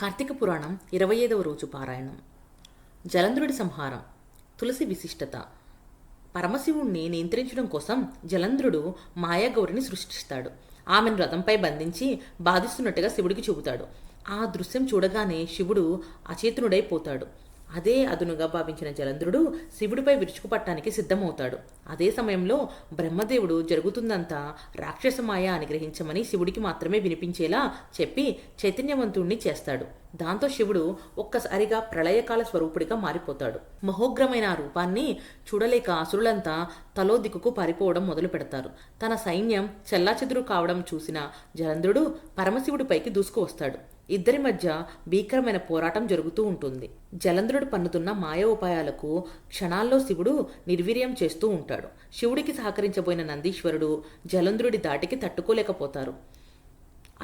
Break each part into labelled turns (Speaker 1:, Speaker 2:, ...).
Speaker 1: కార్తీక పురాణం 25వ రోజు పారాయణం. జలంధ్రుడి సంహారం. తులసి విశిష్టత. పరమశివుణ్ణి నియంత్రించడం కోసం జలంధ్రుడు మాయాగౌరిని సృష్టిస్తాడు. ఆమెను రథంపై బంధించి బాధిస్తున్నట్టుగా శివుడికి చూపుతాడు. ఆ దృశ్యం చూడగానే శివుడు అచేతనుడైపోతాడు. అదే అదునుగా భావించిన జలంధ్రుడు శివుడిపై విరుచుకుపట్టడానికి సిద్ధమవుతాడు. అదే సమయంలో బ్రహ్మదేవుడు జరుగుతుందంతా రాక్షసమాయ అని గ్రహించమని శివుడికి మాత్రమే వినిపించేలా చెప్పి చైతన్యవంతుణ్ణి చేస్తాడు. దాంతో శివుడు ఒక్కసారిగా ప్రళయకాల స్వరూపుడిగా మారిపోతాడు. మహోగ్రమైన ఆ రూపాన్ని చూడలేక అసురులంతా తలో దిక్కుకు పారిపోవడం మొదలు పెడతారు. తన సైన్యం చెల్లాచెదురు కావడం చూసిన జలంధ్రుడు పరమశివుడిపైకి దూసుకు వస్తాడు. ఇద్దరి మధ్య భీకరమైన పోరాటం జరుగుతూ ఉంటుంది. జలంధ్రుడు పన్నుతున్న మాయ ఉపాయాలకు క్షణాల్లో శివుడు నిర్వీర్యం చేస్తూ ఉంటాడు. శివుడికి సహకరించబోయిన నందీశ్వరుడు జలంధ్రుడి దాటికి తట్టుకోలేకపోతారు.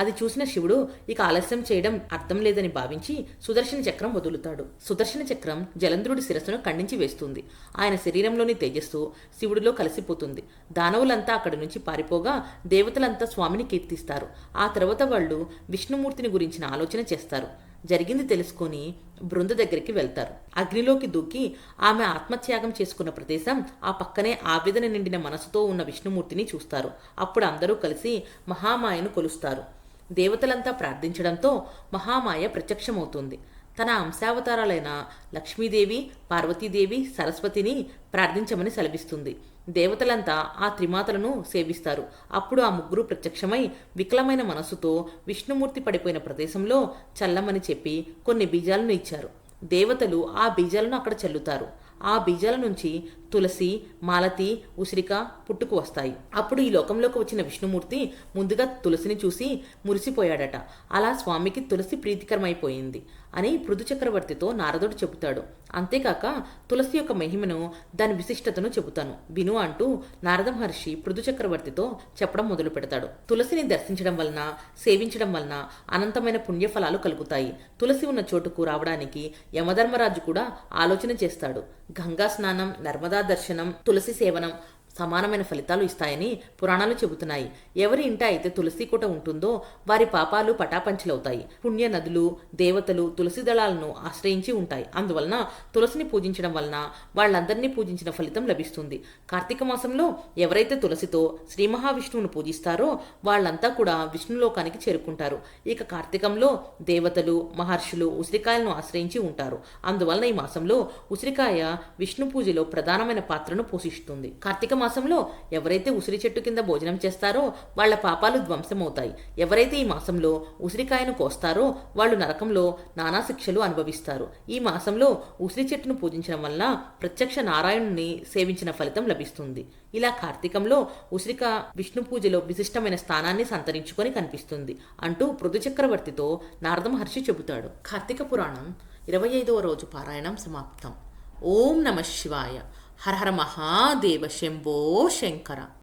Speaker 1: అది చూసిన శివుడు ఇక ఆలస్యం చేయడం అర్థం లేదని భావించి సుదర్శన చక్రం వదులుతాడు. సుదర్శన చక్రం జలంధ్రుడి శిరస్సును ఖండించి వేస్తుంది. ఆయన శరీరంలోని తేజస్సు శివుడిలో కలిసిపోతుంది. దానవులంతా అక్కడి నుంచి పారిపోగా దేవతలంతా స్వామిని కీర్తిస్తారు. ఆ తర్వాత వాళ్ళు విష్ణుమూర్తిని గురించిన ఆలోచన చేస్తారు. జరిగింది తెలుసుకొని బృంద దగ్గరికి వెళ్తారు. అగ్నిలోకి దూకి ఆమె ఆత్మత్యాగం చేసుకున్న ప్రదేశం ఆ పక్కనే ఆవేదన నిండిన మనసుతో ఉన్న విష్ణుమూర్తిని చూస్తారు. అప్పుడు అందరూ కలిసి మహామాయను కొలుస్తారు. దేవతలంతా ప్రార్థించడంతో మహామాయ ప్రత్యక్షమవుతుంది. తన అంశావతారాలైన లక్ష్మీదేవి, పార్వతీదేవి, సరస్వతిని ప్రార్థించమని సెలవిస్తుంది. దేవతలంతా ఆ త్రిమాతలను సేవిస్తారు. అప్పుడు ఆ ముగ్గురు ప్రత్యక్షమై వికలమైన మనస్సుతో విష్ణుమూర్తి పడిపోయిన ప్రదేశంలో చల్లమని చెప్పి కొన్ని బీజాలను ఇచ్చారు. దేవతలు ఆ బీజాలను అక్కడ చల్లుతారు. ఆ బీజాల నుంచి తులసి, మాలతి, ఉసిరిక పుట్టుకు వస్తాయి. అప్పుడు ఈ లోకంలోకి వచ్చిన విష్ణుమూర్తి ముందుగా తులసిని చూసి మురిసిపోయాడట. అలా స్వామికి తులసి ప్రీతికరమైపోయింది అని పృథు చక్రవర్తితో నారదుడు చెబుతాడు. అంతేకాక తులసి యొక్క మహిమను, దాని విశిష్టతను చెబుతాను విను అంటూ నారద మహర్షి పృథు చక్రవర్తితో చెప్పడం మొదలు పెడతాడు. తులసిని దర్శించడం వలన, సేవించడం వలన అనంతమైన పుణ్యఫలాలు కలుగుతాయి. తులసి ఉన్న చోటుకు రావడానికి యమధర్మరాజు కూడా ఆలోచన చేస్తాడు. గంగా స్నానం, నర్మదా దర్శనం, తులసి సేవనం సమానమైన ఫలితాలు ఇస్తాయని పురాణాలు చెబుతున్నాయి. ఎవరి ఇంట అయితే తులసి కోట ఉంటుందో వారి పాపాలు పటాపంచలవుతాయి. పుణ్య నదులు, దేవతలు తులసి దళాలను ఆశ్రయించి ఉంటాయి. అందువలన తులసిని పూజించడం వలన వాళ్ళందరినీ పూజించిన ఫలితం లభిస్తుంది. కార్తీక మాసంలో ఎవరైతే తులసితో శ్రీ మహావిష్ణువును పూజిస్తారో వాళ్ళంతా కూడా విష్ణులోకానికి చేరుకుంటారు. ఇక కార్తీకంలో దేవతలు, మహర్షులు ఉసిరికాయలను ఆశ్రయించి ఉంటారు. అందువలన ఈ మాసంలో ఉసిరికాయ విష్ణు పూజలో ప్రధానమైన పాత్రను పోషిస్తుంది. కార్తీక మాసంలో ఎవరైతే ఉసిరి చెట్టు కింద భోజనం చేస్తారో వాళ్ల పాపాలు ధ్వంసమవుతాయి. ఎవరైతే ఈ మాసంలో ఉసిరికాయను కోస్తారో వాళ్ళు నరకంలో నానా శిక్షలు అనుభవిస్తారు. ఈ మాసంలో ఉసిరి చెట్టును పూజించడం వల్ల ప్రత్యక్ష నారాయణుని సేవించిన ఫలితం లభిస్తుంది. ఇలా కార్తీకంలో ఉసిరిక విష్ణు పూజలో విశిష్టమైన స్థానాన్ని సంతరించుకొని కనిపిస్తుంది అంటూ పృథు చక్రవర్తితో నారద మహర్షి చెబుతాడు. కార్తీక పురాణం 25వ రోజు పారాయణం సమాప్తం. ఓం నమః శివాయ. హర హర మహాదేవ శంభో శంకర.